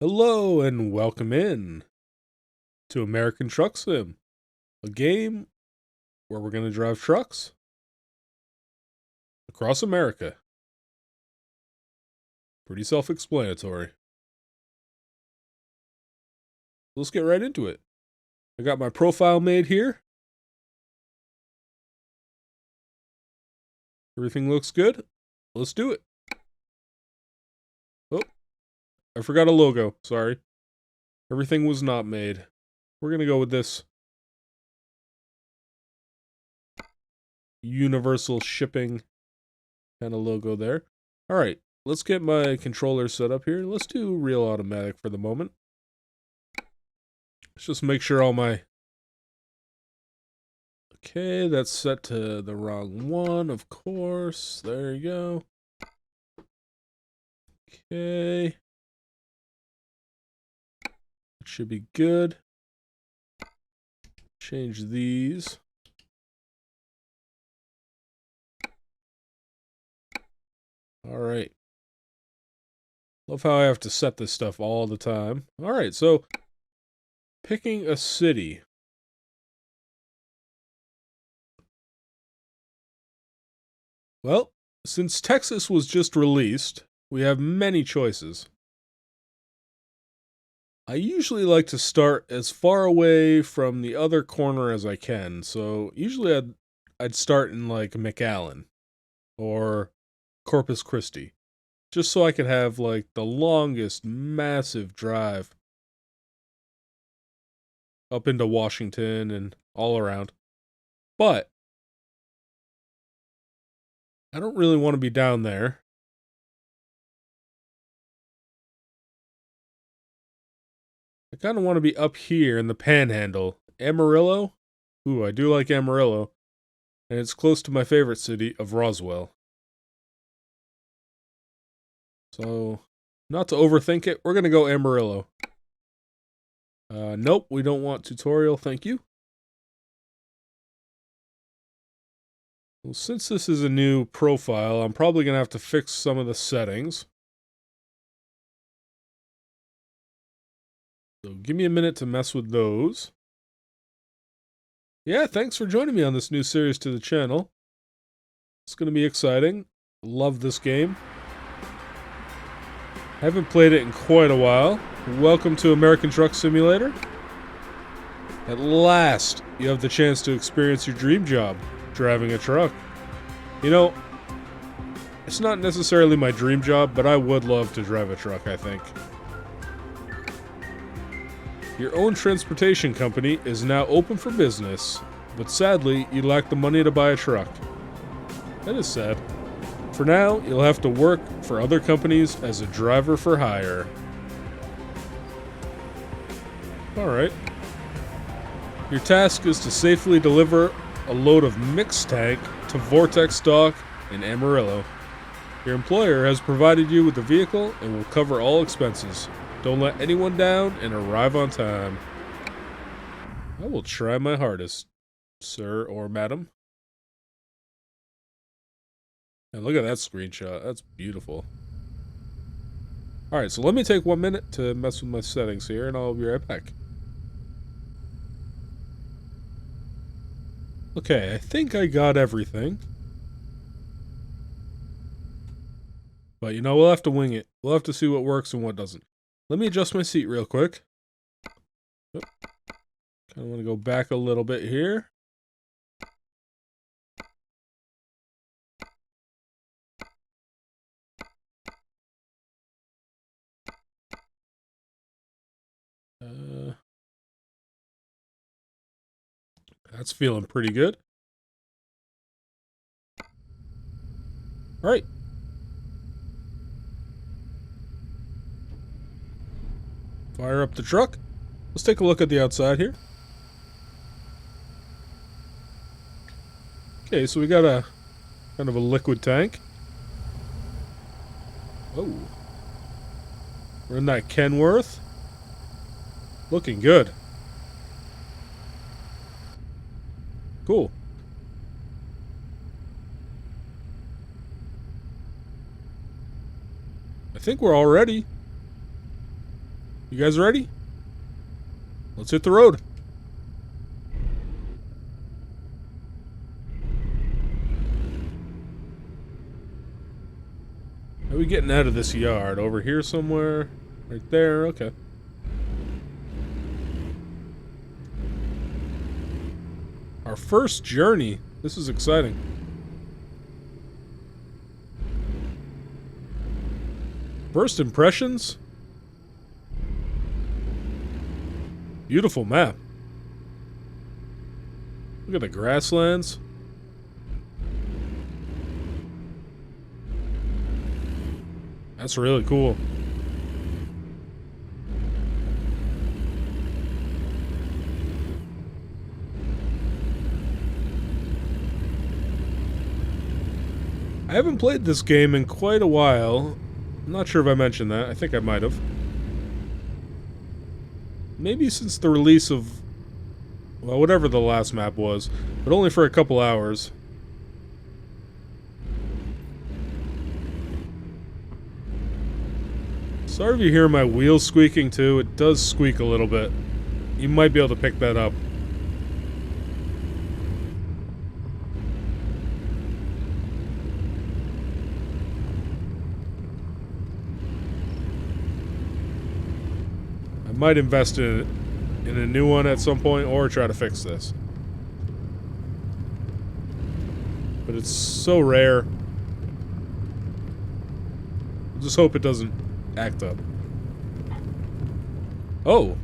Hello and welcome in to American Truck Sim, a game where we're going to drive trucks across America. Pretty self explanatory. Let's get right into it. I got my profile made here. Everything looks good. Let's do it. Oh, I forgot a logo. Sorry. Everything was not made. We're going to go with this universal shipping kind of logo there. All right, let's get my controller set up here. Let's do real automatic for the moment. Let's just make sure all my... Okay, that's set to the wrong one, of course. There you go. Okay. It should be good. Change these. Alright. Love how I have to set this stuff all the time. Alright, so picking a city. Well, since Texas was just released, we have many choices. I usually like to start as far away from the other corner as I can, so usually I'd start in like McAllen or Corpus Christi, just so I could have like the longest massive drive up into Washington and all around. But I don't really want to be down there. I kind of want to be up here in the Panhandle. Amarillo? Ooh, I do like Amarillo. And it's close to my favorite city of Roswell. So, not to overthink it, we're going to go Amarillo. Nope, we don't want tutorial, thank you. Well, since this is a new profile, I'm probably going to have to fix some of the settings. So give me a minute to mess with those. Yeah, thanks for joining me on this new series to the channel. It's going to be exciting. Love this game. Haven't played it in quite a while. Welcome to American Truck Simulator. At last, you have the chance to experience your dream job, driving a truck. You know, it's not necessarily my dream job, but I would love to drive a truck, I think. Your own transportation company is now open for business, but sadly, you lack the money to buy a truck. That is sad. For now, you'll have to work for other companies as a driver for hire. Alright. Your task is to safely deliver a load of mixed tank to Vortex Dock in Amarillo. Your employer has provided you with the vehicle and will cover all expenses. Don't let anyone down and arrive on time. I will try my hardest, sir or madam. And look at that screenshot. That's beautiful. Alright, so let me take 1 minute to mess with my settings here, and I'll be right back. Okay, I think I got everything. But, you know, we'll have to wing it. We'll have to see what works and what doesn't. Let me adjust my seat real quick. Kind of want to go back a little bit here. That's feeling pretty good. All right. Fire up the truck. Let's take a look at the outside here. Okay, so we got a kind of a liquid tank. Oh. We're in that Kenworth. Looking good. Cool. I think we're all ready. You guys ready? Let's hit the road. How are we getting out of this yard? Over here somewhere? Right there? Okay. Our first journey. This is exciting. First impressions? Beautiful map. Look at the grasslands. That's really cool. I haven't played this game in quite a while. I'm not sure if I mentioned that. I think I might have. Maybe since the release of, well, whatever the last map was, but only for a couple hours. Sorry if you hear my wheels squeaking too. It does squeak a little bit. You might be able to pick that up. I might invest in a new one at some point or try to fix this. But it's so rare. Just hope it doesn't act up. Oh.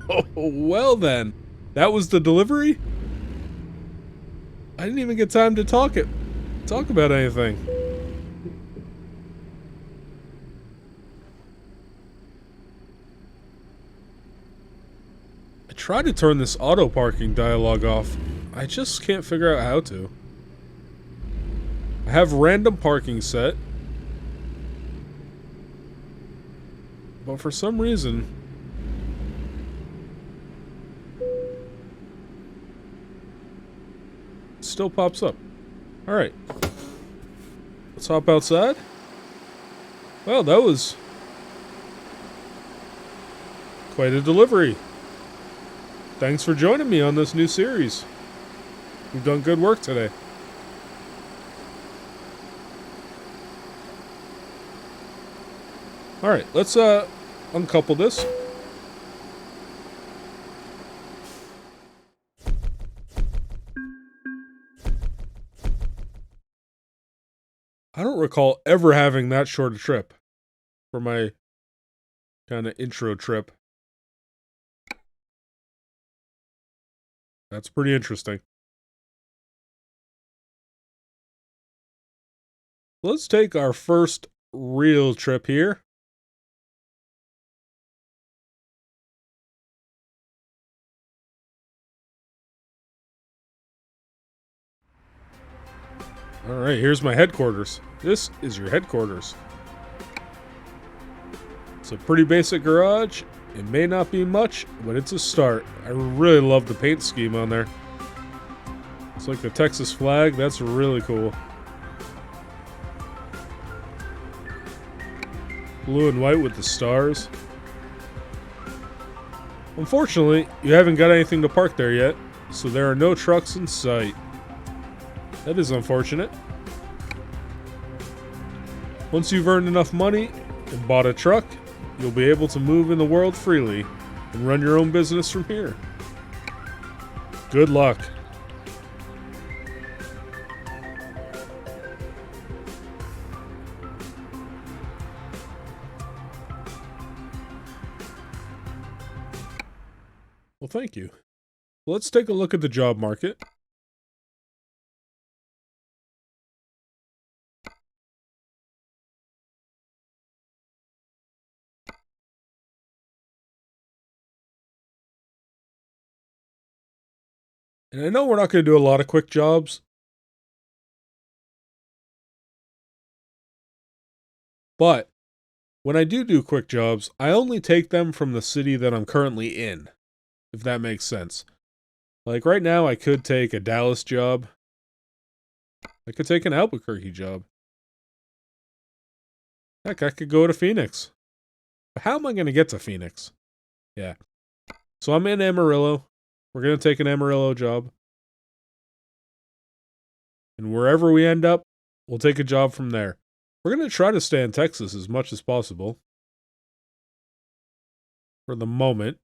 Oh, well then. That was the delivery? I didn't even get time to talk about anything. I tried to turn this auto parking dialogue off. I just can't figure out how to. I have random parking set. But for some reason... it still pops up. Alright. Let's hop outside. Well, that was... quite a delivery. Thanks for joining me on this new series. You've done good work today. Alright, let's uncouple this. I don't recall ever having that short a trip for my kind of intro trip. That's pretty interesting. Let's take our first real trip here. Alright, here's my headquarters. This is your headquarters. It's a pretty basic garage. It may not be much, but it's a start. I really love the paint scheme on there. It's like the Texas flag. That's really cool. Blue and white with the stars. Unfortunately, you haven't got anything to park there yet, so there are no trucks in sight. That is unfortunate. Once you've earned enough money and bought a truck, you'll be able to move in the world freely and run your own business from here. Good luck. Well, thank you. Let's take a look at the job market. And I know we're not going to do a lot of quick jobs, but when I do quick jobs, I only take them from the city that I'm currently in, if that makes sense. Like right now, I could take a Dallas job. I could take an Albuquerque job. Heck, I could go to Phoenix. How am I going to get to Phoenix? Yeah. So I'm in Amarillo. We're going to take an Amarillo job. And wherever we end up, we'll take a job from there. We're going to try to stay in Texas as much as possible. For the moment.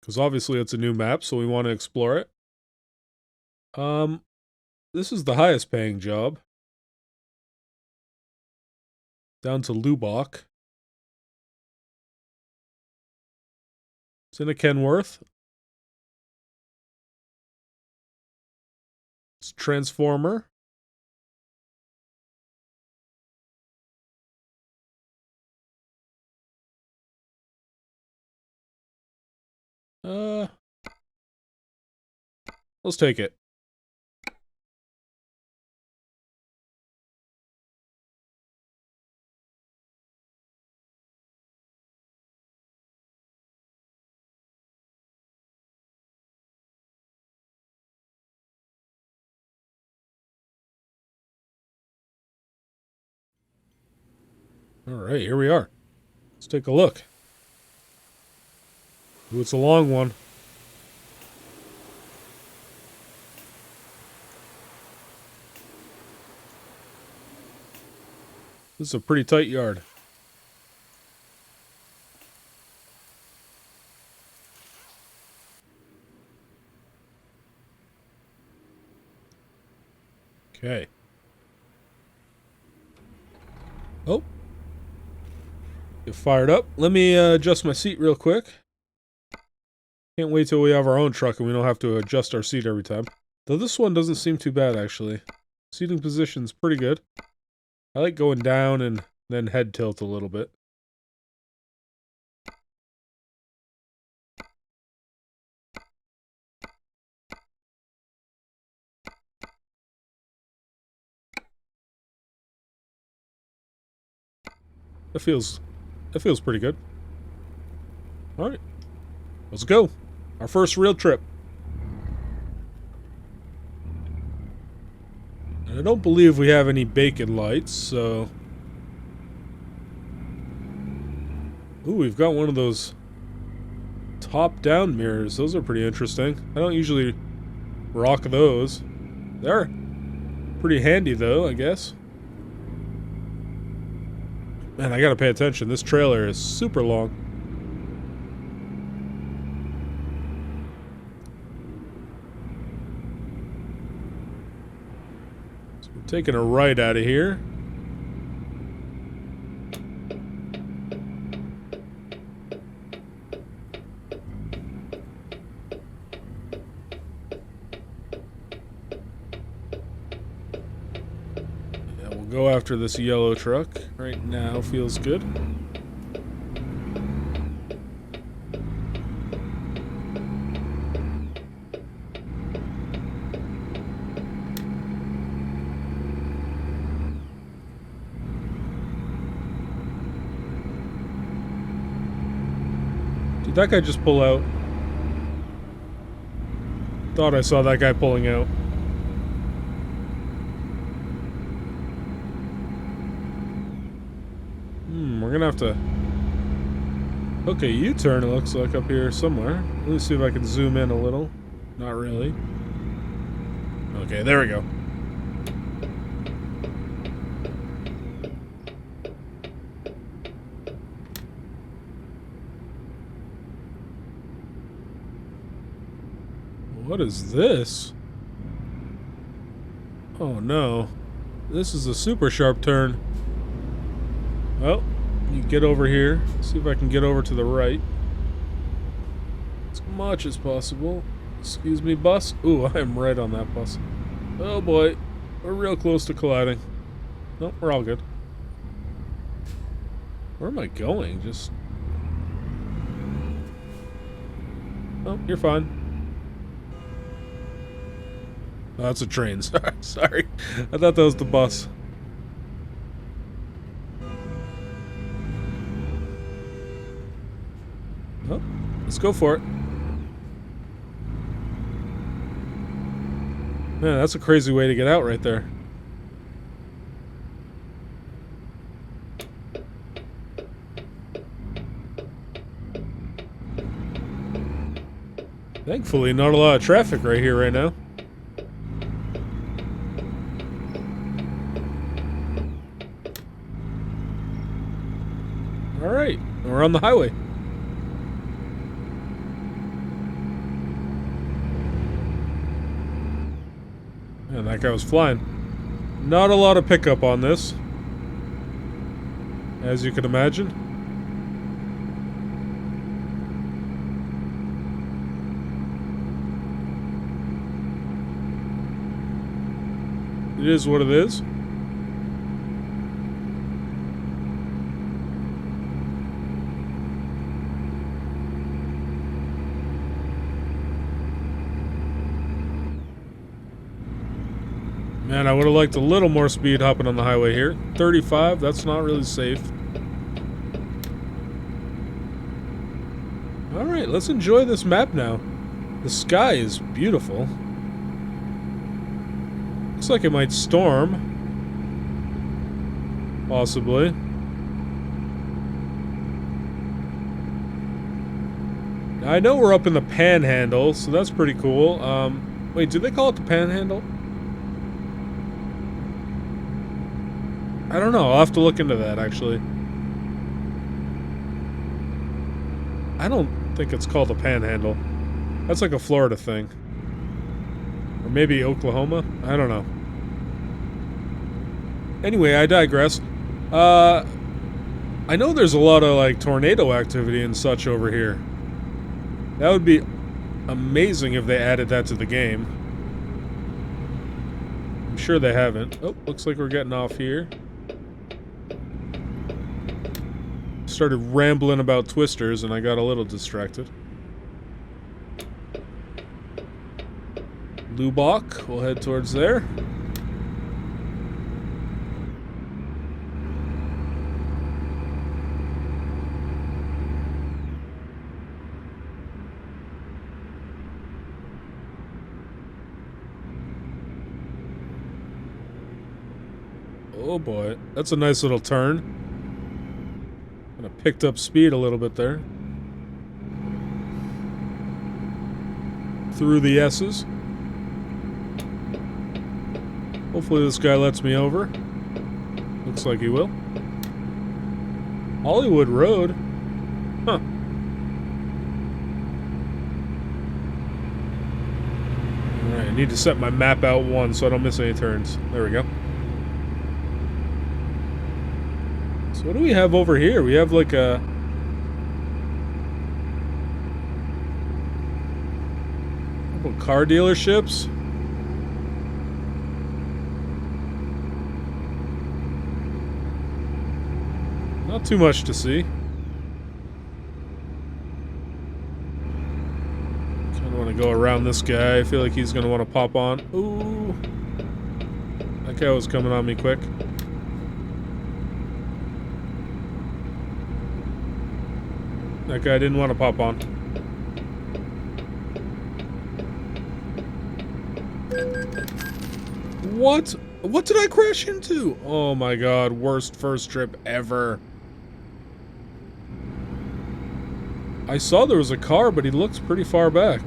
Because obviously it's a new map, so we want to explore it. This is the highest paying job. Down to Lubbock. It's in a Kenworth. It's Transformer. Let's take it. Alright, here we are. Let's take a look. Ooh, it's a long one. This is a pretty tight yard. Okay. Oh. Get fired up. Let me adjust my seat real quick. Can't wait till we have our own truck and we don't have to adjust our seat every time. Though this one doesn't seem too bad, actually. Seating position's pretty good. I like going down and then head tilt a little bit. That feels pretty good. Alright. Let's go. Our first real trip. And I don't believe we have any bacon lights, so... Ooh, we've got one of those top-down mirrors. Those are pretty interesting. I don't usually rock those. They're pretty handy, though, I guess. Man, I gotta pay attention. This trailer is super long. So we're taking a right out of here. Go after this yellow truck. Right now feels good. Did that guy just pull out? Thought I saw that guy pulling out. We're gonna have to hook a U-turn, it looks like, up here somewhere. Let me see if I can zoom in a little. Not really. Okay, there we go. What is this? Oh no. This is a super sharp turn. Well, you get over here. See if I can get over to the right. As much as possible. Excuse me, bus. Ooh, I am right on that bus. Oh boy. We're real close to colliding. Nope, we're all good. Where am I going? Just... Oh, you're fine. Oh, that's a train. Sorry. I thought that was the bus. Oh, let's go for it. Man, that's a crazy way to get out right there. Thankfully, not a lot of traffic right here right now. Alright, we're on the highway. And that guy was flying. Not a lot of pickup on this, as you can imagine. It is what it is. Man, I would have liked a little more speed hopping on the highway here. 35, that's not really safe. Alright, let's enjoy this map now. The sky is beautiful. Looks like it might storm. Possibly. I know we're up in the Panhandle, so that's pretty cool. Wait, do they call it the Panhandle? I don't know. I'll have to look into that, actually. I don't think it's called the Panhandle. That's like a Florida thing. Or maybe Oklahoma? I don't know. Anyway, I digress. I know there's a lot of, like, tornado activity and such over here. That would be amazing if they added that to the game. I'm sure they haven't. Oh, looks like we're getting off here. Started rambling about twisters and I got a little distracted. Lubbock, we'll head towards there. Oh boy, that's a nice little turn. Kind of picked up speed a little bit there. Through the S's. Hopefully this guy lets me over. Looks like he will. Hollywood Road? Huh. Alright, I need to set my map out one so I don't miss any turns. There we go. So what do we have over here? We have like a... couple car dealerships. Not too much to see. Kind of want to go around this guy. I feel like he's going to want to pop on. Ooh. That guy was coming on me quick. That guy didn't want to pop on. What? What did I crash into? Oh my god, worst first trip ever. I saw there was a car, but he looks pretty far back.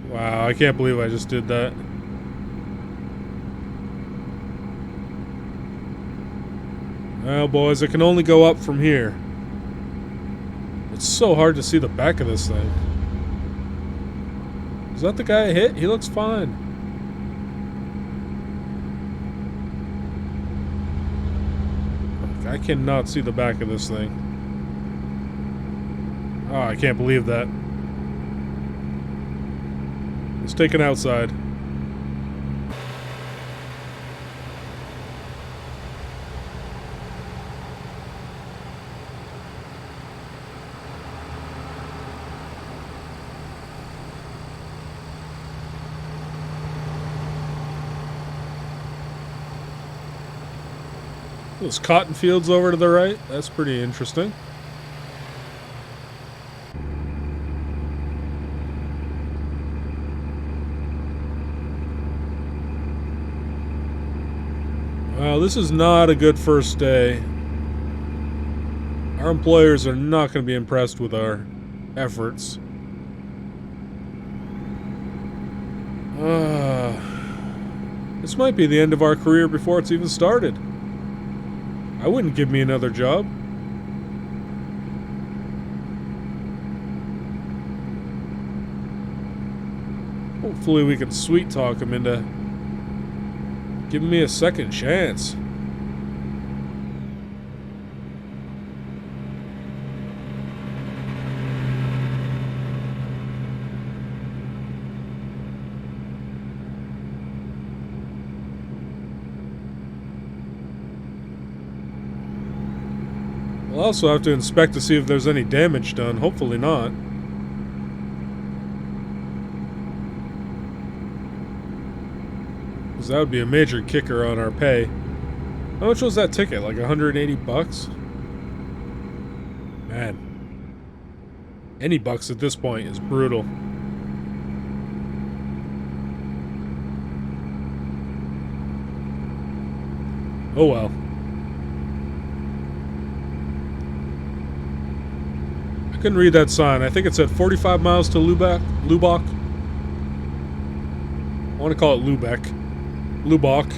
Wow, I can't believe I just did that. Well, boys, it can only go up from here. It's so hard to see the back of this thing. Is that the guy I hit? He looks fine. I cannot see the back of this thing. Oh, I can't believe that. Let's take it outside. Those cotton fields over to the right. That's pretty interesting. Well, this is not a good first day. Our employers are not going to be impressed with our efforts. This might be the end of our career before it's even started. I wouldn't give me another job. Hopefully we can sweet talk him into giving me a second chance. We'll also have to inspect to see if there's any damage done. Hopefully not. Because that would be a major kicker on our pay. How much was that ticket? Like 180 bucks? Man. Any bucks at this point is brutal. Oh well. I couldn't read that sign. I think it said 45 miles to Lubbock. I want to call it Lubbock.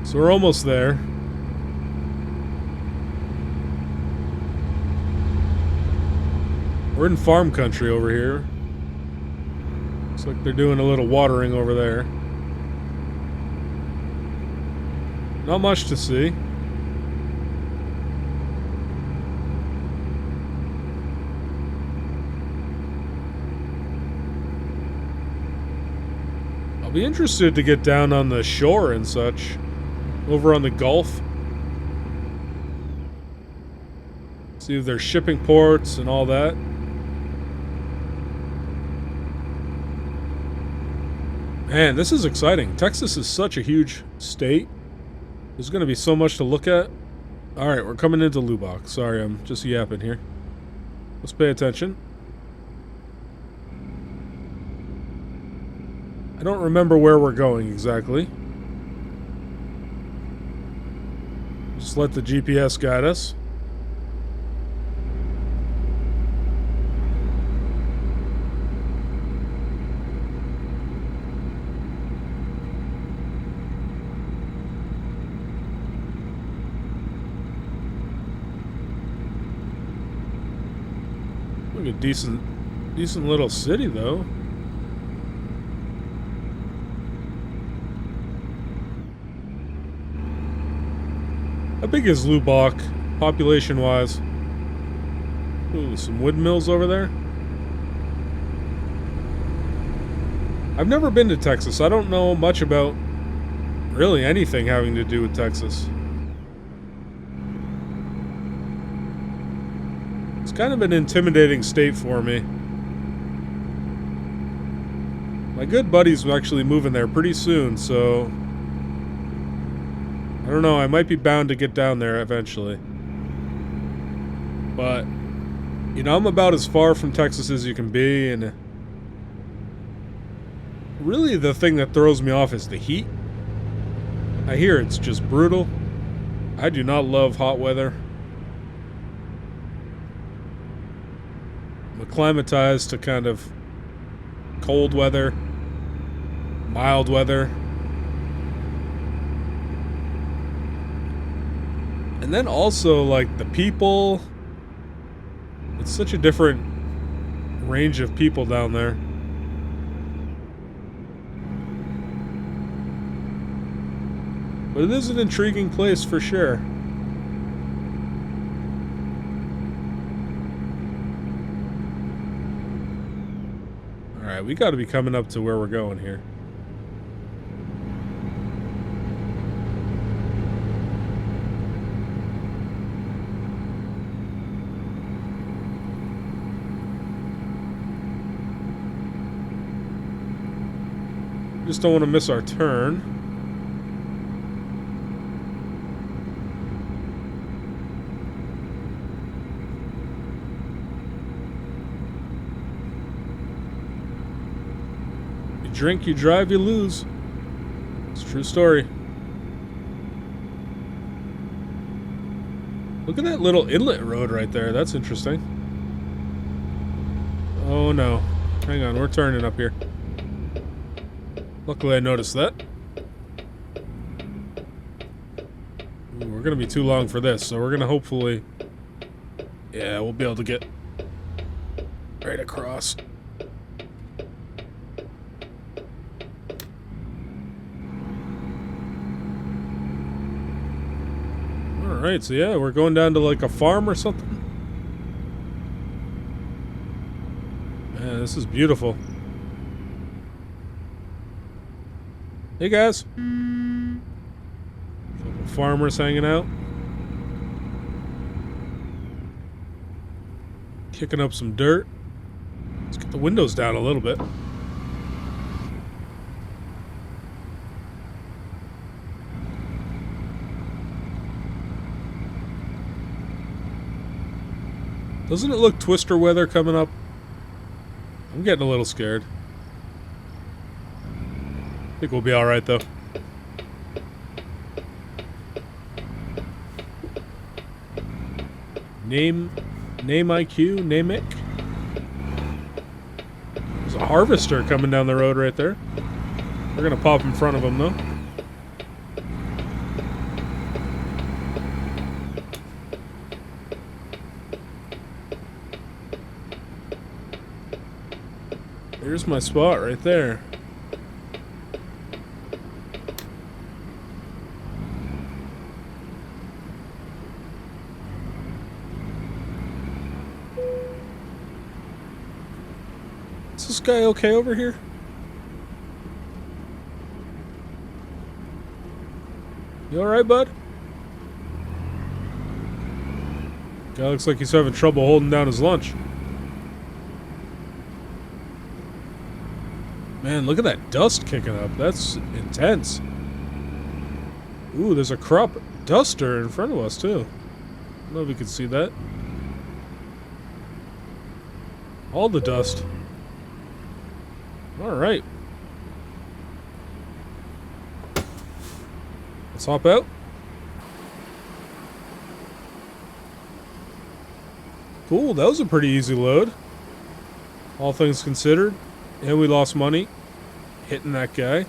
So we're almost there. We're in farm country over here. Looks like they're doing a little watering over there. Not much to see. I'll be interested to get down on the shore and such. Over on the Gulf. See if there's shipping ports and all that. Man, this is exciting. Texas is such a huge state. There's going to be so much to look at. Alright, we're coming into Lubbock. Sorry, I'm just yapping here. Let's pay attention. I don't remember where we're going exactly. Just let the GPS guide us. Look at decent little city though. How big is Lubbock, population-wise? Ooh, some windmills over there. I've never been to Texas. I don't know much about really anything having to do with Texas. It's kind of an intimidating state for me. My good buddy's actually moving there pretty soon, so I don't know, I might be bound to get down there eventually. But, you know, I'm about as far from Texas as you can be, and really the thing that throws me off is the heat. I hear it's just brutal. I do not love hot weather. I'm acclimatized to kind of cold weather, mild weather. And then also, like, the people. It's such a different range of people down there. But it is an intriguing place for sure. Alright, we gotta be coming up to where we're going here. Just don't want to miss our turn. You drink, you drive, you lose. It's a true story. Look at that little inlet road right there. That's interesting. Oh no. Hang on, we're turning up here. Luckily I noticed that. Ooh, we're gonna be too long for this, so we're gonna hopefully... Yeah, we'll be able to get right across. Alright, so yeah, we're going down to like a farm or something. Man, this is beautiful. Hey guys. Couple farmers hanging out. Kicking up some dirt. Let's get the windows down a little bit. Doesn't it look twister weather coming up? I'm getting a little scared. I think we'll be alright though. Name IQ, name it. There's a harvester coming down the road right there. We're gonna pop in front of him though. There's my spot right there. Is this guy okay over here? You alright, bud? Guy looks like he's having trouble holding down his lunch. Man, look at that dust kicking up. That's intense. Ooh, there's a crop duster in front of us, too. I don't know if you can see that. All the dust. Alright. Let's hop out. Cool, that was a pretty easy load. All things considered. And we lost money hitting that guy.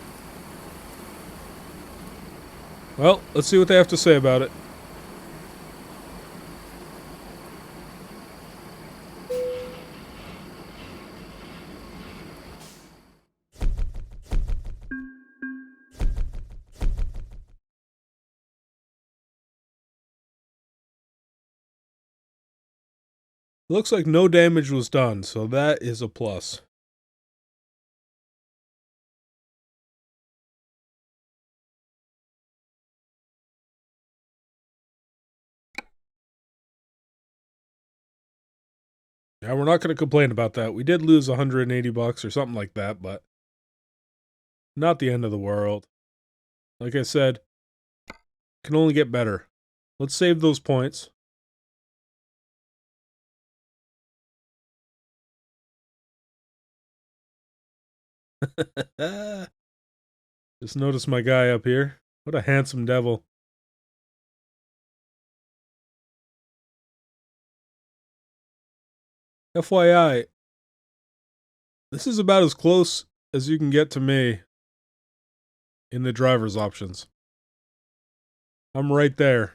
Well, let's see what they have to say about it. Looks like no damage was done, so that is a plus. Yeah, we're not going to complain about that. We did lose 180 bucks or something like that, but not the end of the world. Like I said, can only get better. Let's save those points. Just notice my guy up here. What a handsome devil. FYI, this is about as close as you can get to me in the driver's options. I'm right there.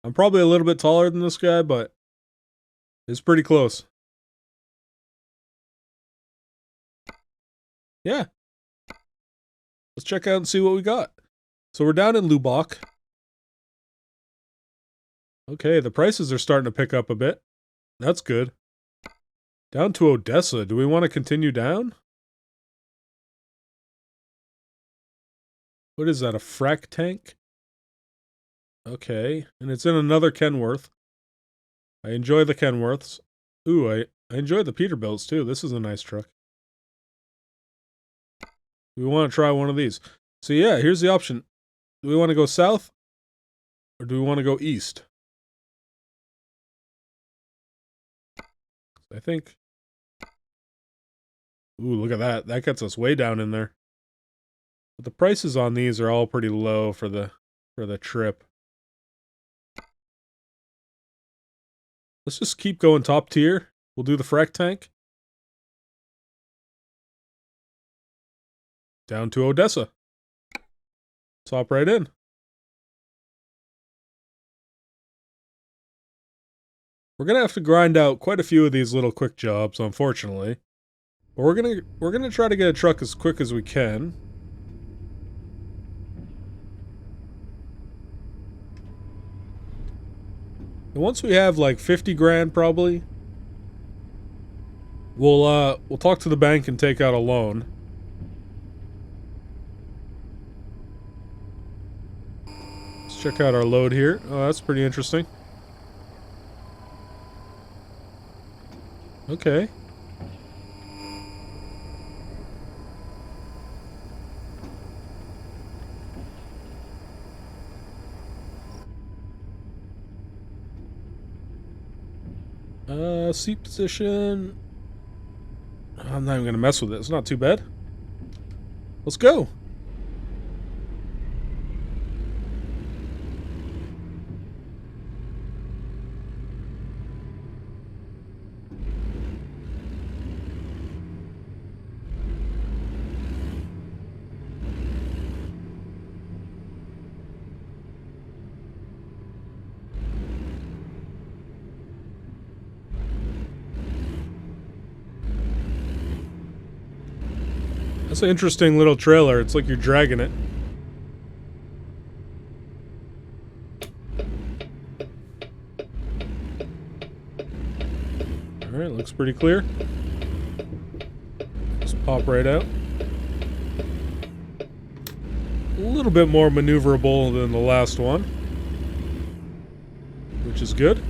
I'm probably a little bit taller than this guy, but it's pretty close. Yeah. Let's check out and see what we got. So we're down in Lubbock. Okay, the prices are starting to pick up a bit. That's good. Down to Odessa. Do we want to continue down? What is that, a frack tank? Okay, and it's in another Kenworth. I enjoy the Kenworths. Ooh, I enjoy the Peterbilts too. This is a nice truck. We want to try one of these. So yeah, here's the option. Do we want to go south? Or do we want to go east? I think... Ooh, look at that. That gets us way down in there. But the prices on these are all pretty low for the trip. Let's just keep going top tier. We'll do the frac tank. Down to Odessa. Let's hop right in. We're gonna have to grind out quite a few of these little quick jobs, unfortunately. But we're gonna try to get a truck as quick as we can. And once we have like 50 grand probably, we'll talk to the bank and take out a loan. Let's check out our load here. Oh, that's pretty interesting. Okay. Seat position. I'm not even gonna mess with it. It's not too bad. Let's go. That's an interesting little trailer. It's like you're dragging it. Alright, looks pretty clear. Just pop right out. A little bit more maneuverable than the last one, which is good.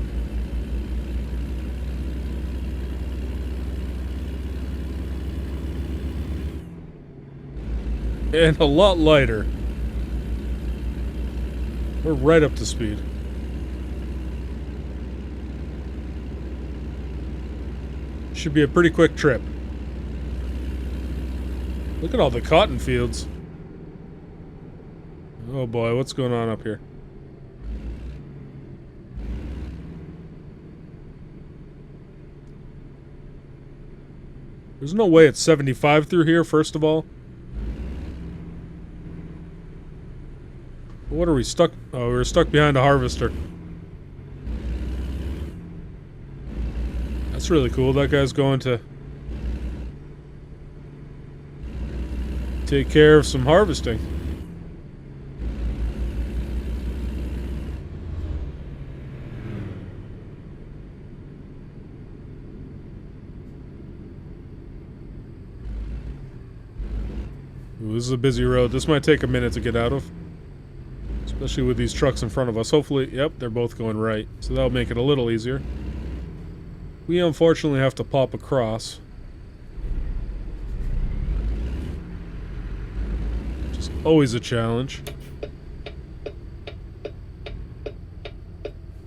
And a lot lighter. We're right up to speed. Should be a pretty quick trip. Look at all the cotton fields. Oh boy, what's going on up here? There's no way it's 75 through here, first of all. What are we stuck? Oh, we're stuck behind a harvester. That's really cool. That guy's going to take care of some harvesting. Ooh, this is a busy road. This might take a minute to get out of. Especially with these trucks in front of us. Hopefully, yep, they're both going right. So that'll make it a little easier. We unfortunately have to pop across. Which is always a challenge.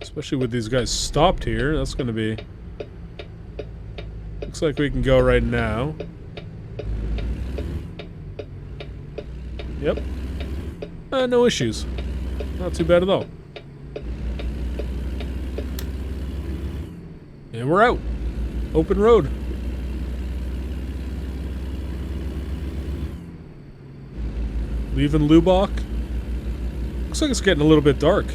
Especially with these guys stopped here. That's going to be... Looks like we can go right now. Yep. No issues. Not too bad at all. And we're out. Open road. Leaving Lubbock. Looks like it's getting a little bit dark.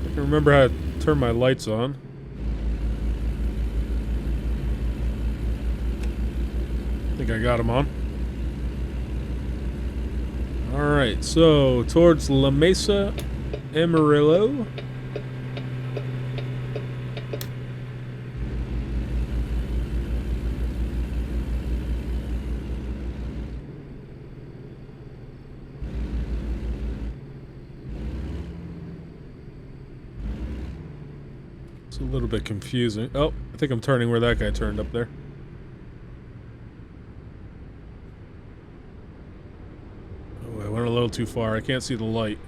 I can remember how to turn my lights on. I think I got them on. Alright, so towards La Mesa, Amarillo. It's a little bit confusing. Oh, I think I'm turning where that guy turned up there. Oh, I went a little too far. I can't see the light.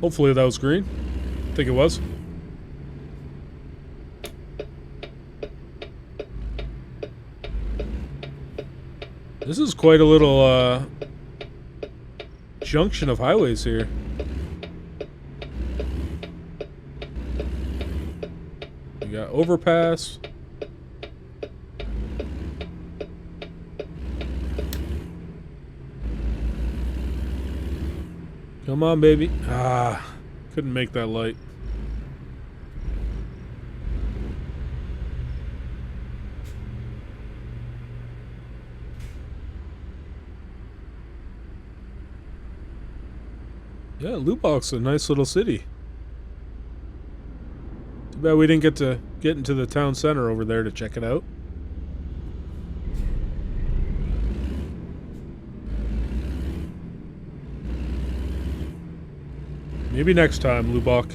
Hopefully that was green. I think it was. This is quite a little junction of highways here. We got overpass. Come on, baby. Ah, couldn't make that light. Yeah, Lubbock's a nice little city. Too bad we didn't get to get into the town center over there to check it out. Maybe next time, Lubbock.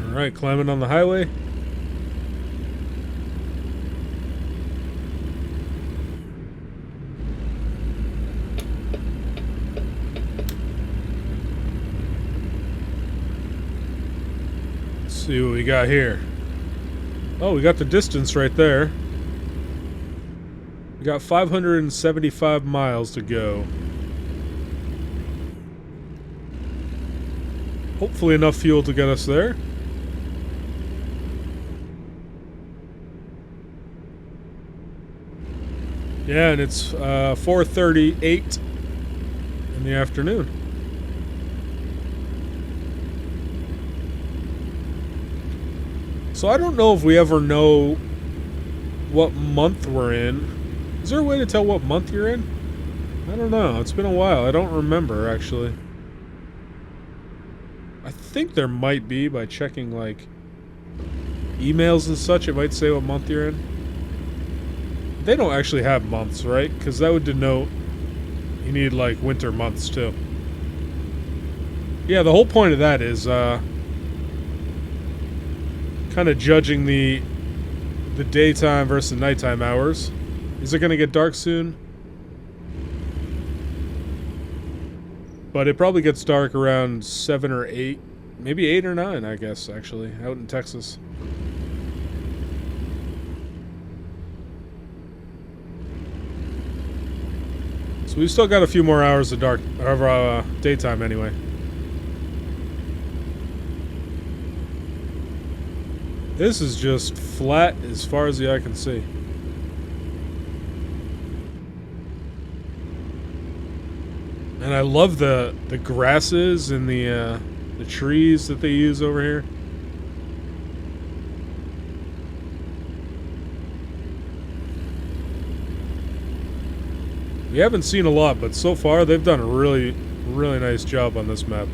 Alright, climbing on the highway. Let's see what we got here. Oh, we got the distance right there. We got 575 miles to go. Hopefully enough fuel to get us there. Yeah, and it's 4:38 in the afternoon. So I don't know if we ever know what month we're in. Is there a way to tell what month you're in? I don't know. It's been a while. I don't remember, actually. I think there might be by checking, like, emails and such. It might say what month you're in. They don't actually have months, right? Because that would denote you need, like, winter months, too. Yeah, the whole point of that is, kind of judging the daytime versus nighttime hours. Is it going to get dark soon? But it probably gets dark around 7 or 8. Maybe 8 or 9, I guess, actually, out in Texas. So we've still got a few more hours of daytime anyway. This is just flat as far as the eye can see. And I love the grasses and the trees that they use over here. We haven't seen a lot, but so far they've done a really, really nice job on this map.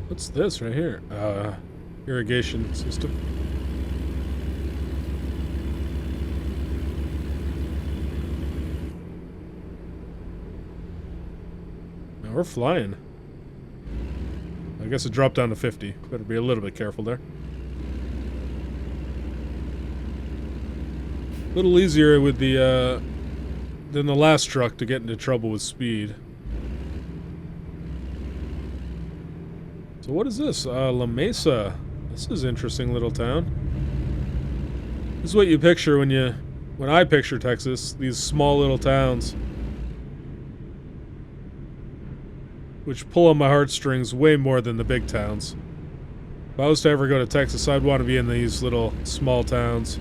What's this right here? Irrigation system. Now we're flying. I guess it dropped down to 50. Better be a little bit careful there. A little easier with the than the last truck to get into trouble with speed. So what is this? La Mesa. This is an interesting little town. This is what you picture when I picture Texas. These small little towns, which pull on my heartstrings way more than the big towns. If I was to ever go to Texas, I'd want to be in these little small towns.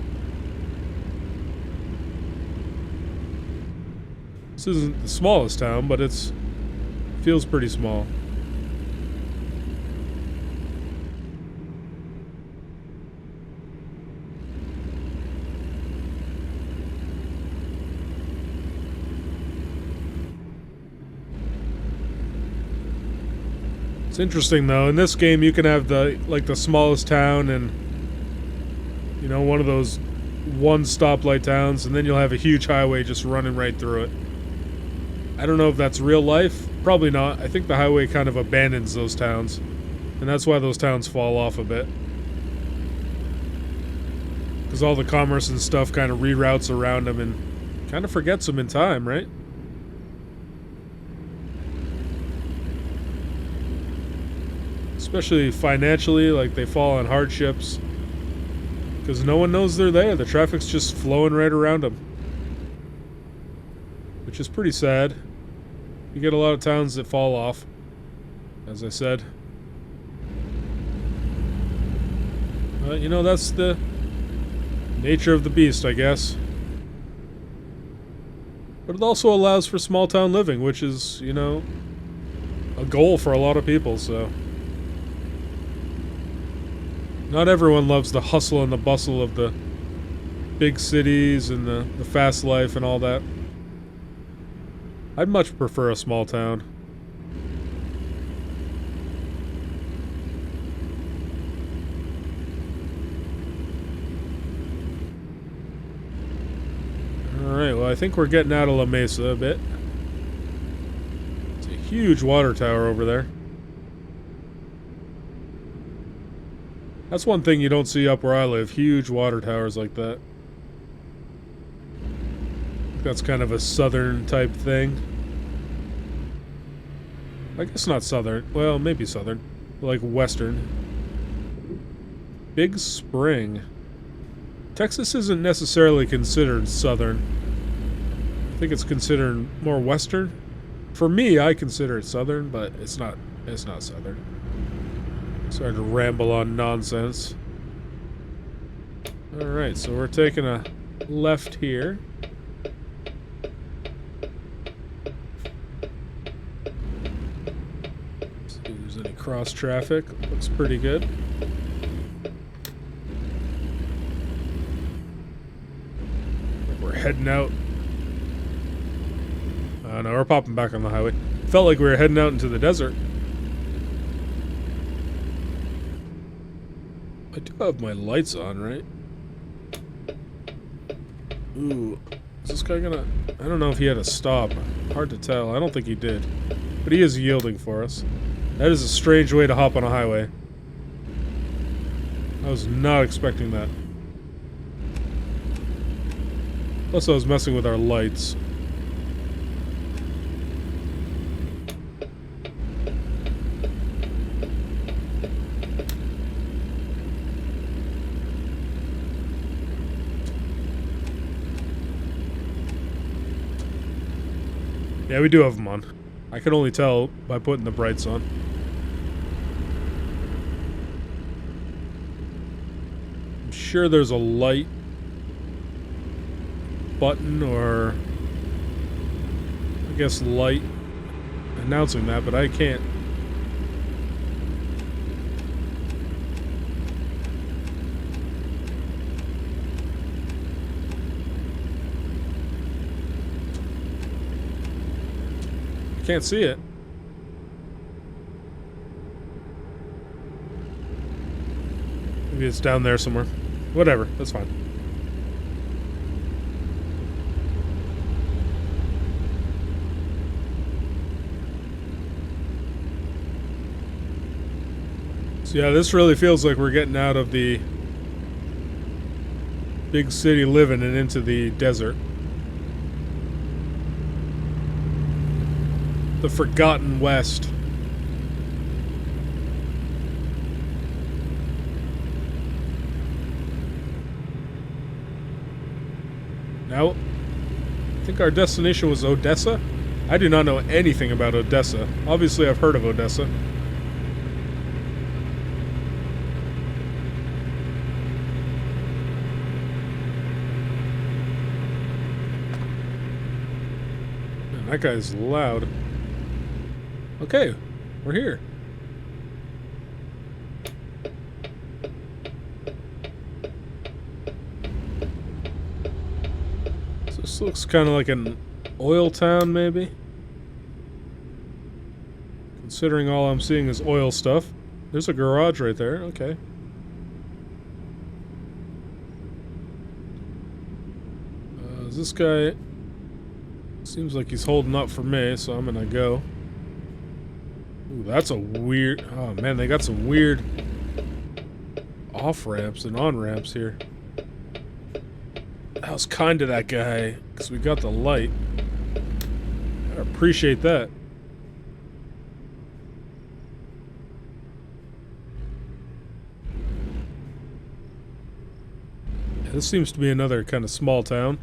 This isn't the smallest town, but it feels pretty small. It's interesting though, in this game you can have the smallest town and, you know, one of those one stoplight towns, and then you'll have a huge highway just running right through it. I don't know if that's real life. Probably not. I think the highway kind of abandons those towns, and that's why those towns fall off a bit. Because all the commerce and stuff kind of reroutes around them and kind of forgets them in time, right? Especially financially, like they fall on hardships. Because no one knows they're there. The traffic's just flowing right around them. Which is pretty sad. You get a lot of towns that fall off, as I said. You know, that's the nature of the beast, I guess. But it also allows for small town living, which is, you know, a goal for a lot of people, so. Not everyone loves the hustle and the bustle of the big cities and the fast life and all that. I'd much prefer a small town. Alright, well I think we're getting out of La Mesa a bit. It's a huge water tower over there. That's one thing you don't see up where I live, huge water towers like that. That's kind of a southern type thing. I guess not southern. Well, maybe southern. Like western. Big Spring. Texas isn't necessarily considered southern. I think it's considered more western. For me, I consider it southern, but it's not southern. Sorry to ramble on nonsense. Alright, so we're taking a left here. See if there's any cross traffic. Looks pretty good. We're heading out. No, we're popping back on the highway. Felt like we were heading out into the desert. I do have my lights on, right? Ooh. Is this guy gonna... I don't know if he had a stop. Hard to tell. I don't think he did. But he is yielding for us. That is a strange way to hop on a highway. I was not expecting that. Plus I was messing with our lights. Yeah, we do have them on. I can only tell by putting the brights on. I'm sure there's a light button or I guess light announcing that, but I can't. Can't see it. Maybe it's down there somewhere. Whatever, that's fine. So yeah, this really feels like we're getting out of the big city living and into the desert. The Forgotten West. Now, I think our destination was Odessa. I do not know anything about Odessa. Obviously, I've heard of Odessa. Man, that guy's loud. Okay, we're here. So this looks kind of like an oil town, maybe? Considering all I'm seeing is oil stuff. There's a garage right there, okay. This guy seems like he's holding up for me, so I'm gonna go. Ooh, that's a weird... Oh, man, they got some weird off-ramps and on-ramps here. was kind to that guy because we got the light. I appreciate that. Yeah, this seems to be another kind of small town.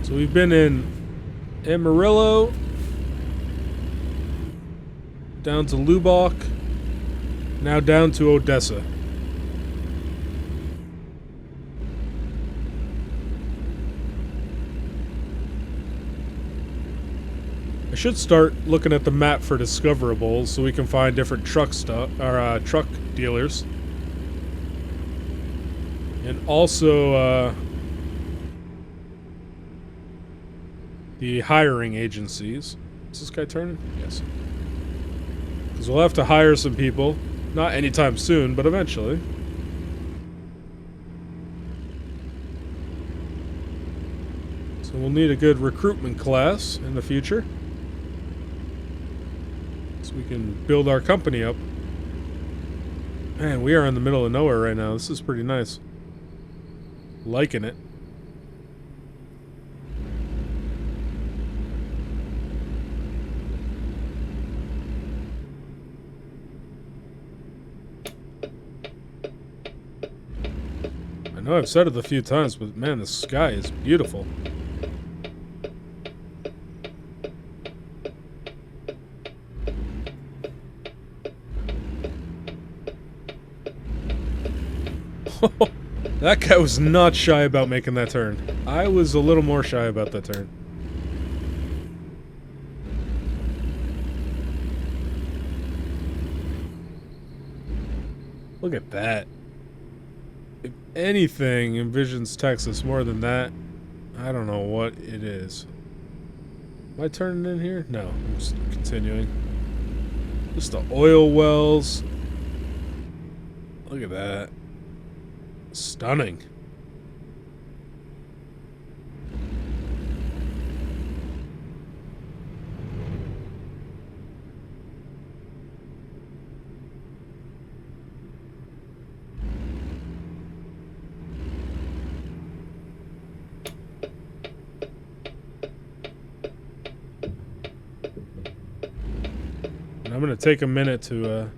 So we've been in Amarillo, down to Lubbock, now down to Odessa. I should start looking at the map for discoverables so we can find different truck truck dealers. And also, the hiring agencies. Is this guy turning? Yes. Because we'll have to hire some people. Not anytime soon, but eventually. So we'll need a good recruitment class in the future. So we can build our company up. Man, we are in the middle of nowhere right now. This is pretty nice. Liking it. I know I've said it a few times, but man, the sky is beautiful. That guy was not shy about making that turn. I was a little more shy about that turn. Look at that. If anything envisions Texas more than that, I don't know what it is. Am I turning in here? No, I'm just continuing. Just the oil wells. Look at that. Stunning. And I'm gonna take a minute to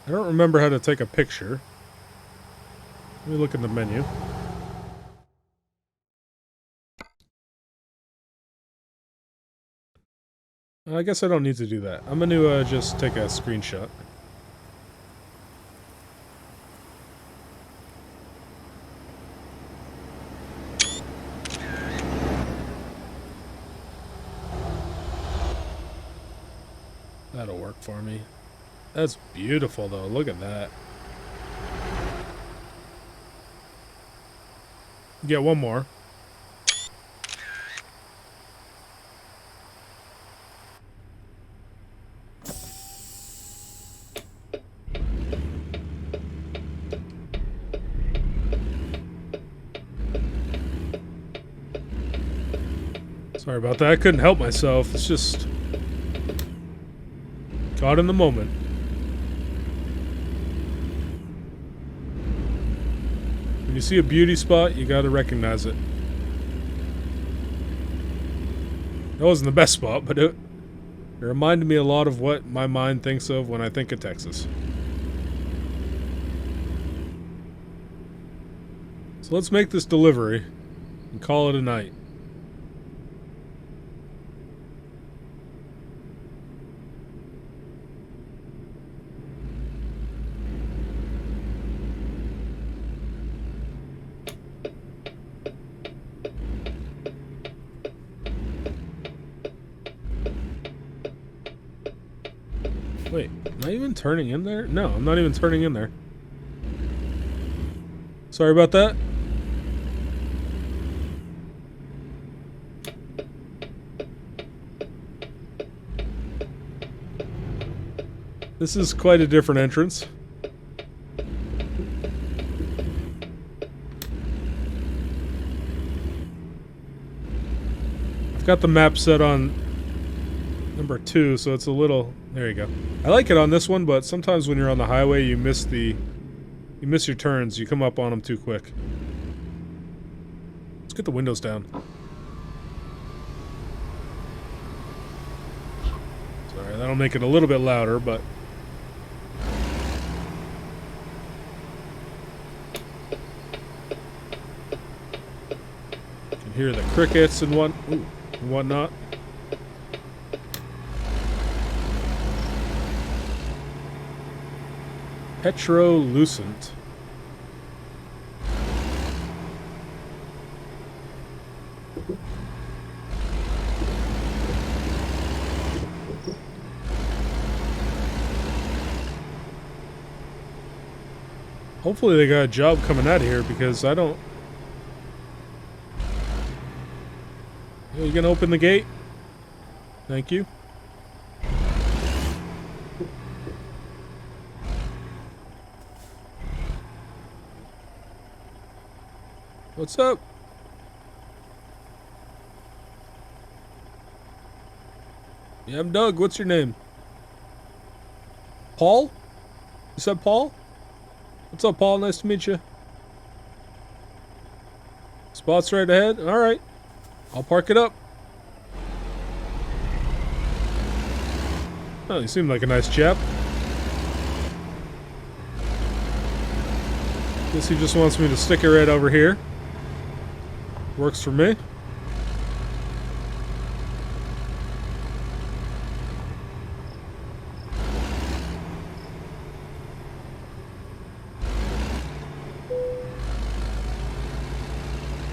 I don't remember how to take a picture. Let me look in the menu. I guess I don't need to do that. I'm going to just take a screenshot. That'll work for me. That's beautiful, though. Look at that. Get one more. Sorry about that. I couldn't help myself. It's just caught in the moment. When you see a beauty spot, you gotta recognize it. That wasn't the best spot, but it reminded me a lot of what my mind thinks of when I think of Texas. So let's make this delivery and call it a night. Wait, am I even turning in there? No, I'm not even turning in there. Sorry about that. This is quite a different entrance. Got the map set on number 2, so it's a little... There you go. I like it on this one, but sometimes when you're on the highway, you miss your turns. You come up on them too quick. Let's get the windows down. Sorry, that'll make it a little bit louder, but... You can hear the crickets and whatnot. Petrolucent. Hopefully they got a job coming out of here, because I don't... You gonna open the gate? Thank you. What's up? Yeah, I'm Doug. What's your name? Paul? You said Paul? What's up, Paul? Nice to meet you. Spot's right ahead? Alright. I'll park it up. Oh, you seem like a nice chap. Guess he just wants me to stick it right over here. Works for me.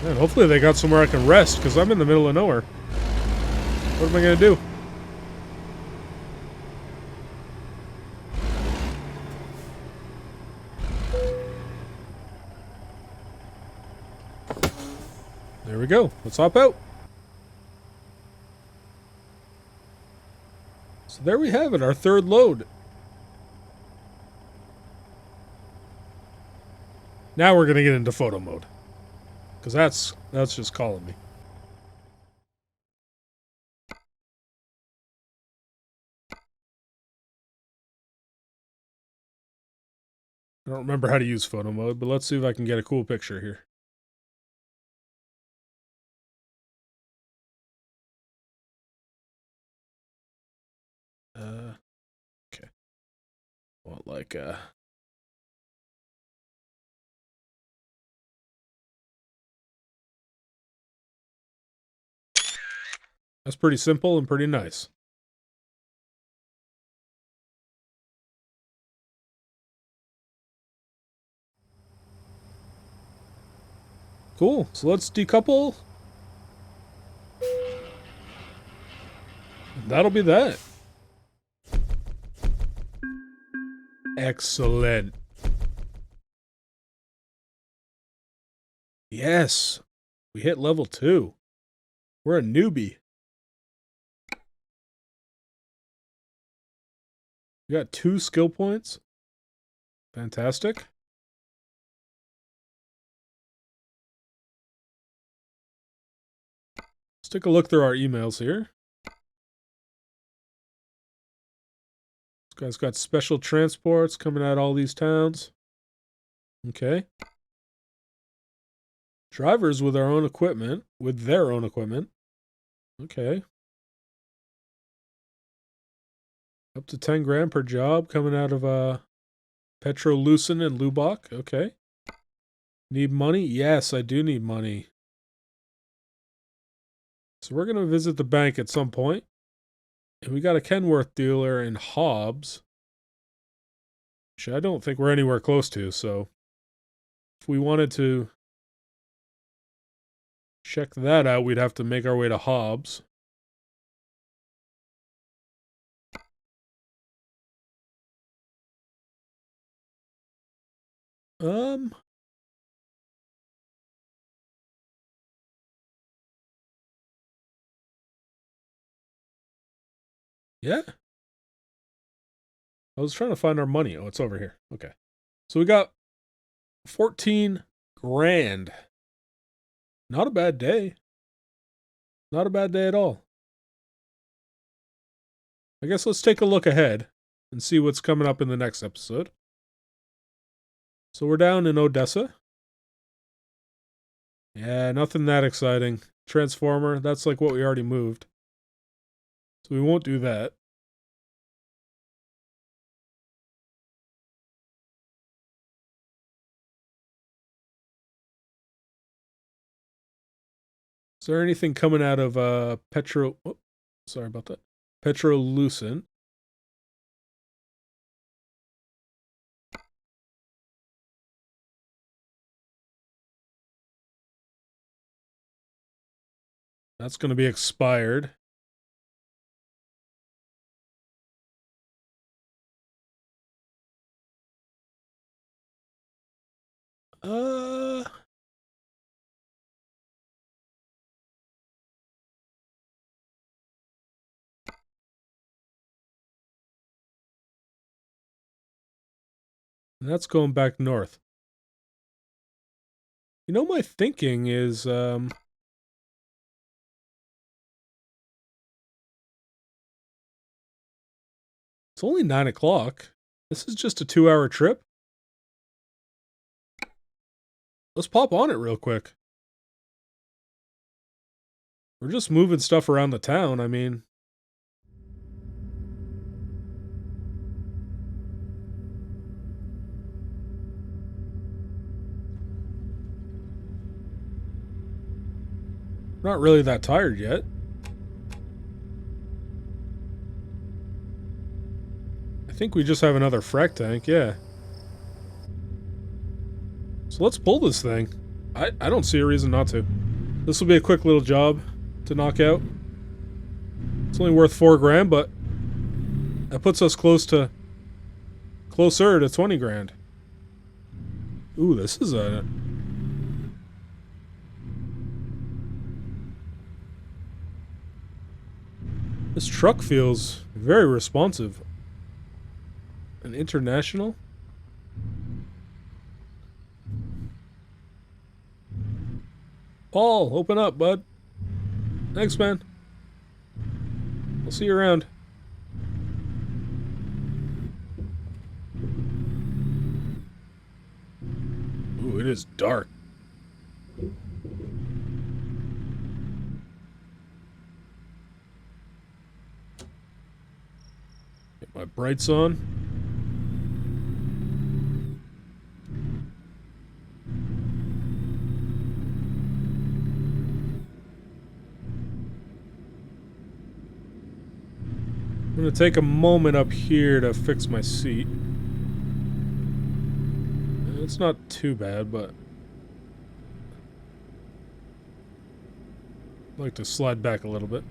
Man, hopefully they got somewhere I can rest, because I'm in the middle of nowhere. What am I going to do? There we go. Let's hop out. So there we have it, our third load. Now we're going to get into photo mode. Because that's just calling me. I don't remember how to use photo mode, but let's see if I can get a cool picture here. Okay. Well, like, that's pretty simple and pretty nice. Cool. So let's decouple. That'll be that. Excellent. Yes. We hit level 2. We're a newbie. We got 2 skill points. Fantastic. Let's take a look through our emails here. This guy's got special transports coming out of all these towns. Okay. Drivers with their own equipment. Okay. Up to 10 grand per job coming out of Petrolucent and Lubbock. Okay. Need money? Yes, I do need money. So we're going to visit the bank at some point. And we got a Kenworth dealer in Hobbs, which I don't think we're anywhere close to. So if we wanted to check that out, we'd have to make our way to Hobbs. Yeah. I was trying to find our money. Oh, it's over here. Okay. So we got 14 grand. Not a bad day. Not a bad day at all. I guess let's take a look ahead and see what's coming up in the next episode. So we're down in Odessa. Yeah, nothing that exciting. Transformer, that's like what we already moved. So we won't do that. Is there anything coming out of Petro... Oh, sorry about that. Petrolucent. That's going to be expired. Uh... And that's going back north. You know, my thinking is, it's only 9 o'clock. This is just a 2-hour trip. Let's pop on it real quick. We're just moving stuff around the town, I mean. Not really that tired yet. I think we just have another frac tank, yeah. So let's pull this thing. I don't see a reason not to. This will be a quick little job to knock out. It's only worth 4 grand, but that puts us closer to 20 grand. Ooh, this is a... This truck feels very responsive. An international? Paul, open up, bud. Thanks, man. I'll see you around. Ooh, it is dark. Get my brights on. I'm going to take a moment up here to fix my seat. It's not too bad, but I'd like to slide back a little bit.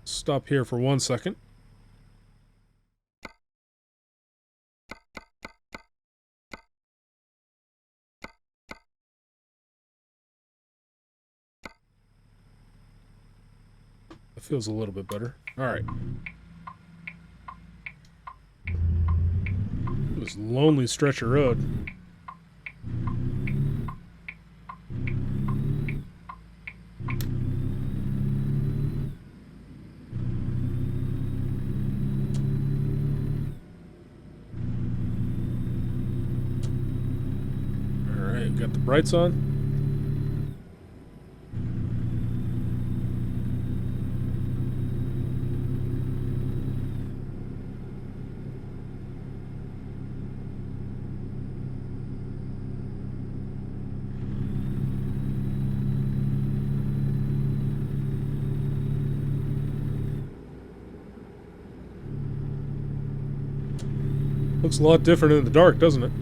Stop here for 1 second. That feels a little bit better. Alright. This lonely stretch of road. Alright, got the brights on. Looks a lot different in the dark, doesn't it?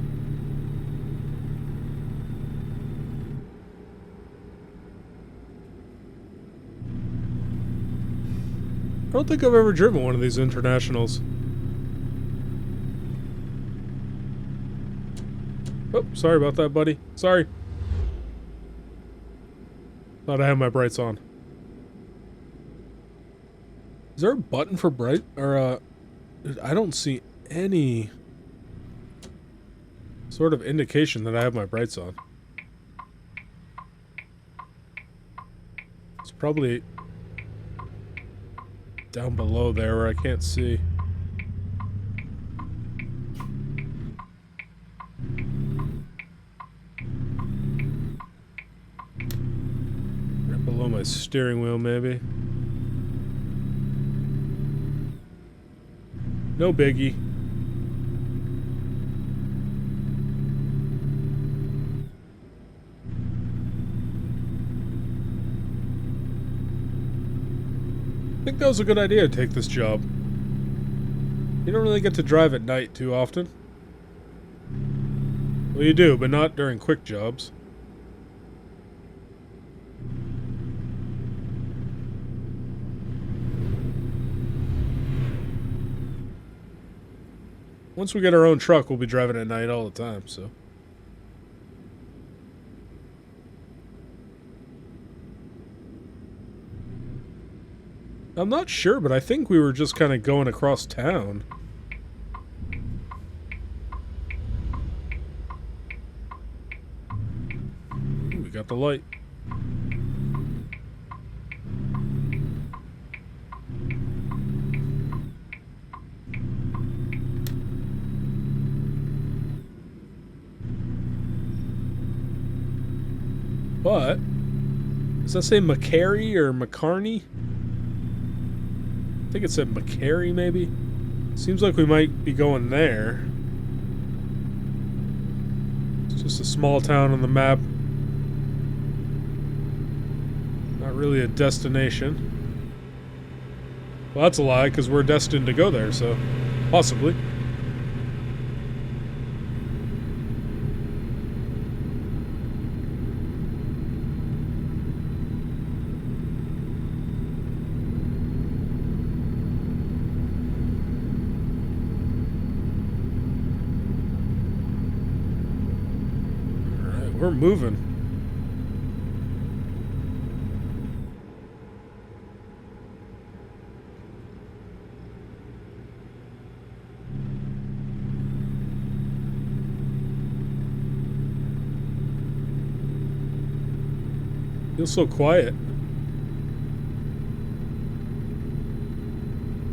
I don't think I've ever driven one of these internationals. Oh, sorry about that, buddy. Sorry. Thought I had my brights on. Is there a button for bright? Or, I don't see any... sort of indication that I have my brights on. It's probably down below there where I can't see. Right below my steering wheel, maybe. No biggie. I think that was a good idea to take this job. You don't really get to drive at night too often. Well, you do, but not during quick jobs. Once we get our own truck, we'll be driving at night all the time, so. I'm not sure, but I think we were just kind of going across town. Ooh, we got the light. But, does that say McCary or McCarney? I think it said McCary, maybe? Seems like we might be going there. It's just a small town on the map. Not really a destination. Well, that's a lie, because we're destined to go there, so possibly. We're moving. Feels so quiet.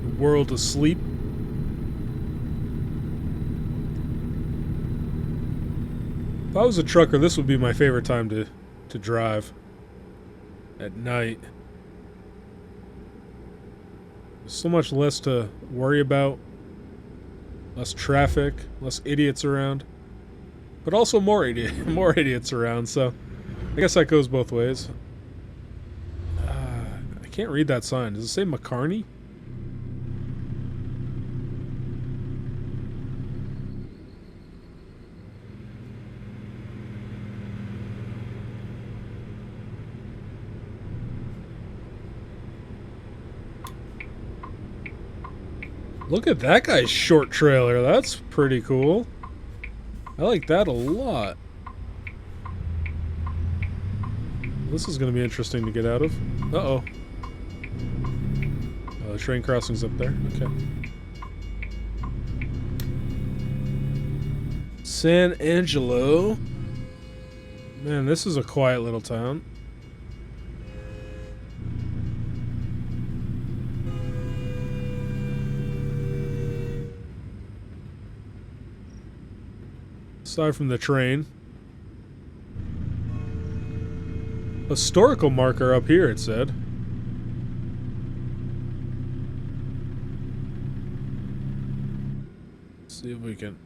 The world asleep. If I was a trucker, this would be my favorite time to drive. At night. There's so much less to worry about. Less traffic, less idiots around. But also more idiots around, so I guess that goes both ways. I can't read that sign. Does it say McCarney? Look at that guy's short trailer. That's pretty cool. I like that a lot. This is going to be interesting to get out of. Uh-oh. Oh, the train crossing's up there. Okay. San Angelo. Man, this is a quiet little town. Aside from the train. Historical marker up here, it said. Let's see if we can...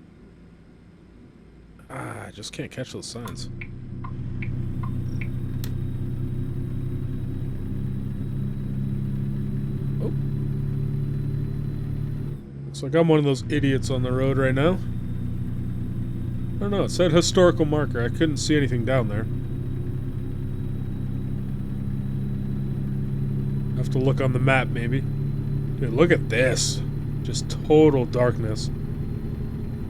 I just can't catch those signs. Oh. Looks like I'm one of those idiots on the road right now. I don't know, it said historical marker. I couldn't see anything down there. Have to look on the map, maybe. Dude, look at this. Just total darkness.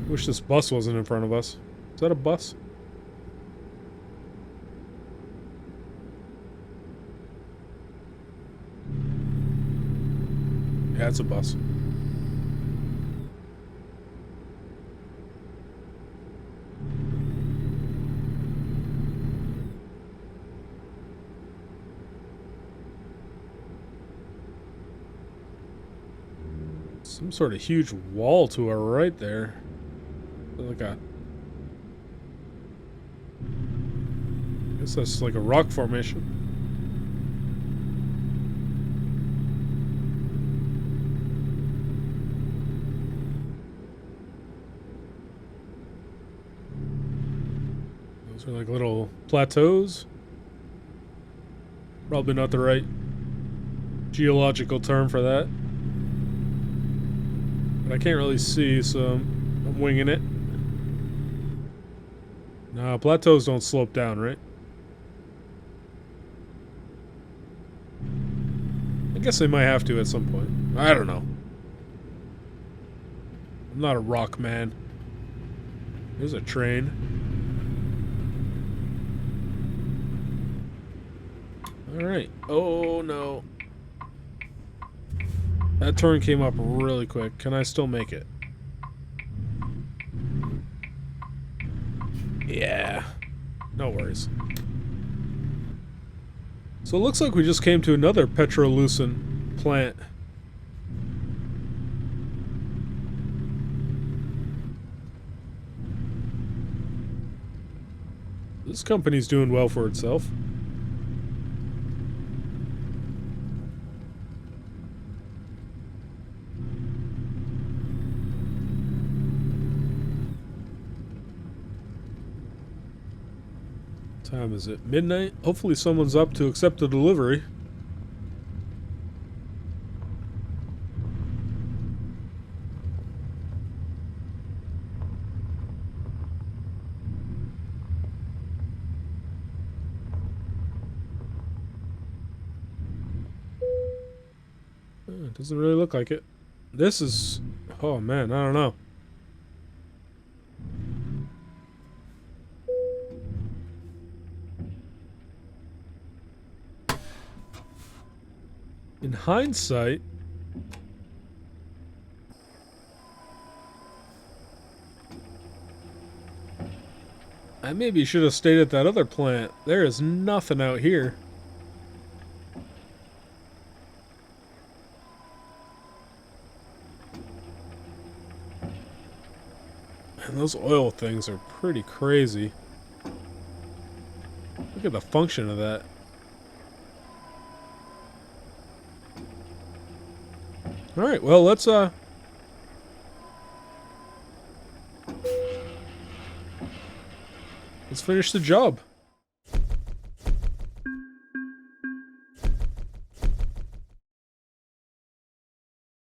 Wish this bus wasn't in front of us. Is that a bus? Yeah, it's a bus. Some sort of huge wall to our right there. Like a... I guess that's like a rock formation. Those are like little plateaus. Probably not the right geological term for that. But I can't really see, so I'm winging it. No, plateaus don't slope down, right? I guess they might have to at some point. I don't know. I'm not a rock man. There's a train. Alright. Oh, no. That turn came up really quick. Can I still make it? Yeah. No worries. So it looks like we just came to another Petrolucent plant. This company's doing well for itself. Time is it? Midnight? Hopefully someone's up to accept the delivery. It doesn't really look like it. This is... Oh man, I don't know. In hindsight, I maybe should have stayed at that other plant. There is nothing out here. And those oil things are pretty crazy. Look at the function of that. Alright, well, let's finish the job.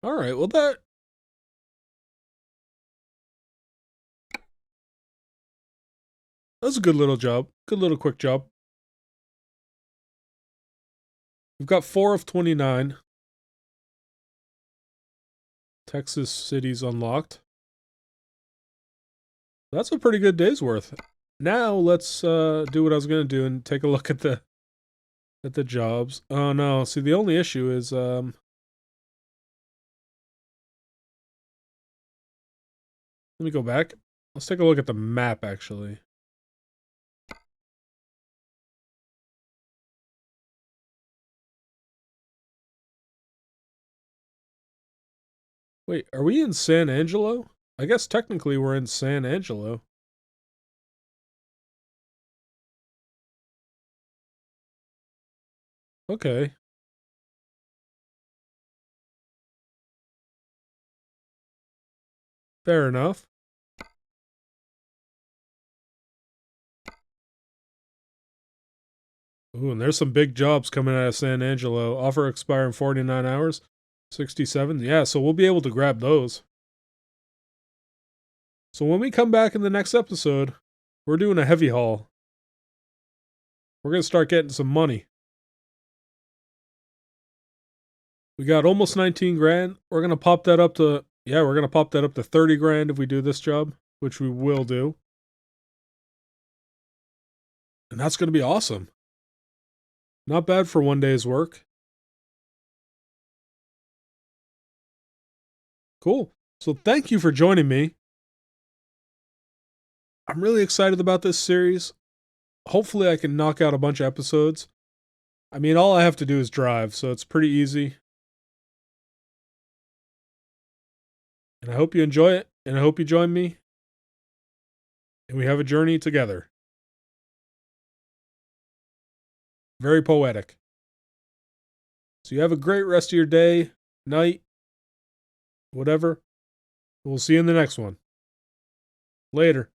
Alright, well that was a good little job. Good little quick job. We've got 4 of 29. Texas cities unlocked. That's a pretty good day's worth. Now let's do what I was gonna do and take a look at the jobs. Oh no, see the only issue is let me go back. Let's take a look at the map actually. Wait, are we in San Angelo? I guess technically we're in San Angelo. Okay. Fair enough. Ooh, and there's some big jobs coming out of San Angelo. Offer expire in 49 hours. 67. Yeah, so we'll be able to grab those. So when we come back in the next episode, we're doing a heavy haul. We're going to start getting some money. We got almost 19 grand. We're going to pop that up to, yeah, we're going to pop that up to 30 grand if we do this job, which we will do. And that's going to be awesome. Not bad for one day's work. Cool. So thank you for joining me. I'm really excited about this series. Hopefully I can knock out a bunch of episodes. I mean, all I have to do is drive, so it's pretty easy. And I hope you enjoy it, and I hope you join me, and we have a journey together. Very poetic. So you have a great rest of your day, night, whatever. We'll see you in the next one. Later.